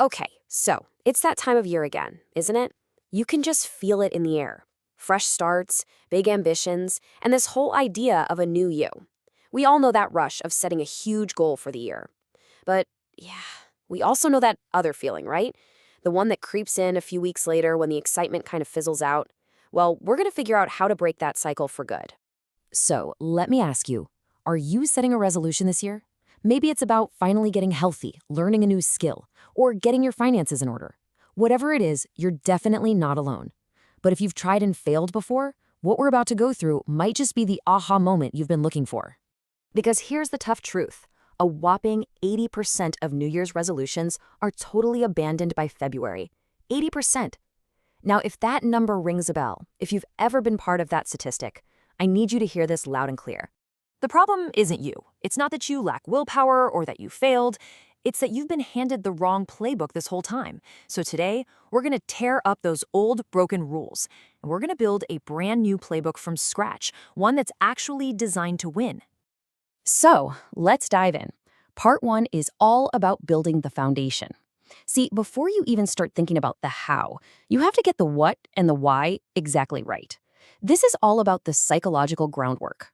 Okay, so it's that time of year again, isn't it? You can just feel it in the air. Fresh starts, big ambitions, and this whole idea of a new you. We all know that rush of setting a huge goal for the year. But yeah, we also know that other feeling, right? The one that creeps in a few weeks later when the excitement kind of fizzles out. Well, we're going to figure out how to break that cycle for good. So, let me ask you, are you setting a resolution this year? Maybe it's about finally getting healthy, learning a new skill, or getting your finances in order. Whatever it is, you're definitely not alone. But if you've tried and failed before, what we're about to go through might just be the aha moment you've been looking for. Because here's the tough truth. A whopping 80% of New Year's resolutions are totally abandoned by February. 80%. Now, if that number rings a bell, if you've ever been part of that statistic, I need you to hear this loud and clear. The problem isn't you. It's not that you lack willpower or that you failed. It's that you've been handed the wrong playbook this whole time. So today, we're going to tear up those old, broken rules, and we're going to build a brand new playbook from scratch, one that's actually designed to win. So, let's dive in. Part 1 is all about building the foundation. See, before you even start thinking about the how, you have to get the what and the why exactly right. This is all about the psychological groundwork.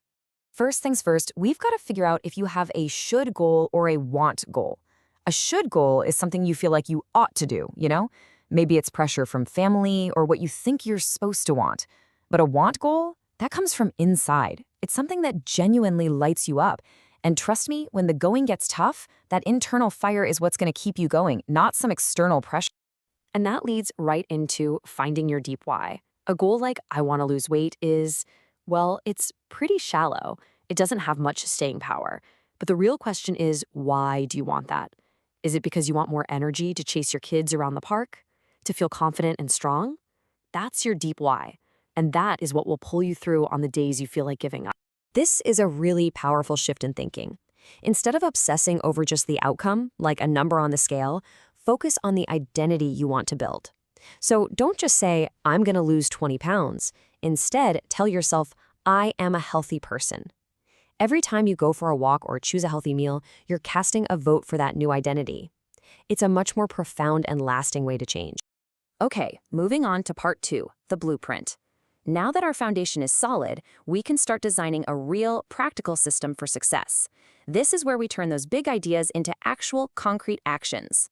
First things first, we've got to figure out if you have a should goal or a want goal. A should goal is something you feel like you ought to do, you know? Maybe it's pressure from family or what you think you're supposed to want. But a want goal, that comes from inside. It's something that genuinely lights you up. And trust me, when the going gets tough, that internal fire is what's going to keep you going, not some external pressure. And that leads right into finding your deep why. A goal like I want to lose weight is, well, it's pretty shallow. It doesn't have much staying power. But the real question is, why do you want that? Is it because you want more energy to chase your kids around the park? To feel confident and strong? That's your deep why. And that is what will pull you through on the days you feel like giving up. This is a really powerful shift in thinking. Instead of obsessing over just the outcome, like a number on the scale, focus on the identity you want to build. So don't just say, I'm going to lose 20 pounds. Instead, tell yourself, I am a healthy person. Every time you go for a walk or choose a healthy meal, you're casting a vote for that new identity. It's a much more profound and lasting way to change. Okay, moving on to part 2, the blueprint. Now that our foundation is solid, we can start designing a real, practical system for success. This is where we turn those big ideas into actual, concrete actions.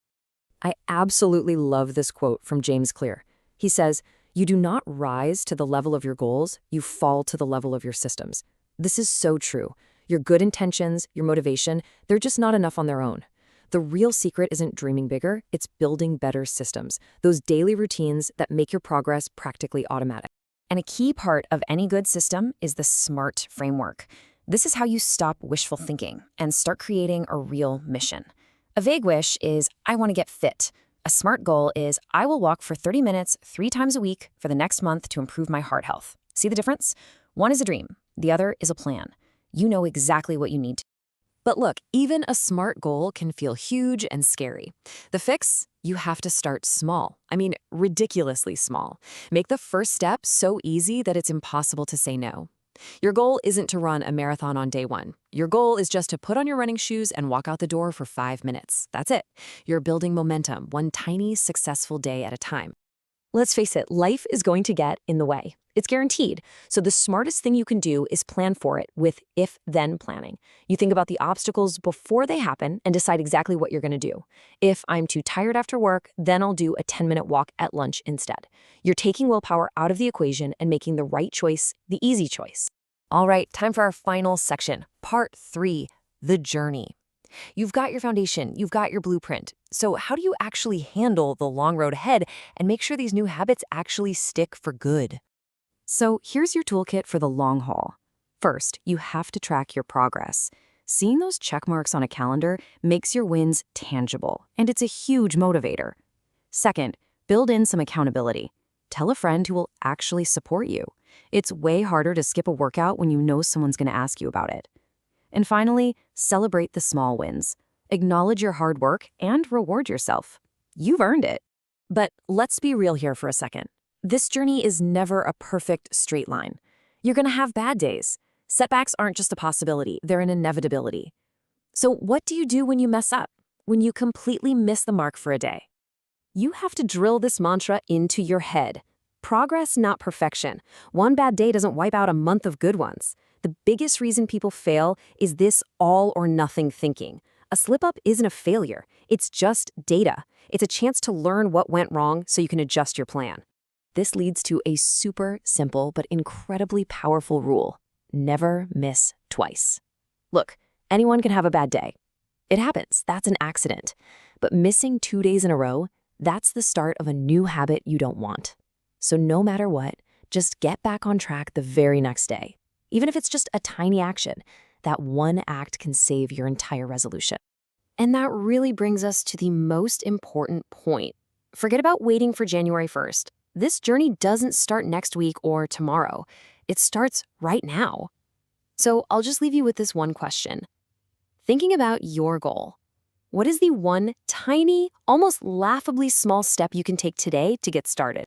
I absolutely love this quote from James Clear. He says, "You do not rise to the level of your goals, you fall to the level of your systems." This is so true. Your good intentions, your motivation, they're just not enough on their own. The real secret isn't dreaming bigger, it's building better systems, those daily routines that make your progress practically automatic. And a key part of any good system is the SMART framework. This is how you stop wishful thinking and start creating a real mission. A vague wish is, I want to get fit. A SMART goal is, I will walk for 30 minutes 3 times a week for the next month to improve my heart health. See the difference? One is a dream, the other is a plan. You know exactly what you need to. But look, even a SMART goal can feel huge and scary. The fix? You have to start small. I mean, ridiculously small. Make the first step so easy that it's impossible to say no. Your goal isn't to run a marathon on day 1. Your goal is just to put on your running shoes and walk out the door for 5 minutes. That's it. You're building momentum, one tiny, successful day at a time. Let's face it, life is going to get in the way. It's guaranteed. So the smartest thing you can do is plan for it with if-then planning. You think about the obstacles before they happen and decide exactly what you're going to do. If I'm too tired after work, then I'll do a 10-minute walk at lunch instead. You're taking willpower out of the equation and making the right choice the easy choice. All right, time for our final section, part 3, the journey. You've got your foundation, you've got your blueprint. So how do you actually handle the long road ahead and make sure these new habits actually stick for good? So here's your toolkit for the long haul. First, you have to track your progress. Seeing those check marks on a calendar makes your wins tangible, and it's a huge motivator. Second, build in some accountability. Tell a friend who will actually support you. It's way harder to skip a workout when you know someone's going to ask you about it. And finally, celebrate the small wins. Acknowledge your hard work and reward yourself. You've earned it. But let's be real here for a second. This journey is never a perfect straight line. You're going to have bad days. Setbacks aren't just a possibility, they're an inevitability. So what do you do when you mess up? When you completely miss the mark for a day? You have to drill this mantra into your head. Progress, not perfection. One bad day doesn't wipe out a month of good ones. The biggest reason people fail is this all or nothing thinking. A slip-up isn't a failure. It's just data. It's a chance to learn what went wrong so you can adjust your plan. This leads to a super simple but incredibly powerful rule. Never miss twice. Look, anyone can have a bad day. It happens. That's an accident. But missing 2 days in a row, that's the start of a new habit you don't want. So no matter what, just get back on track the very next day. Even if it's just a tiny action, that one act can save your entire resolution. And that really brings us to the most important point. Forget about waiting for January 1st. This journey doesn't start next week or tomorrow. It starts right now. So I'll just leave you with this one question. Thinking about your goal, what is the one tiny, almost laughably small step you can take today to get started?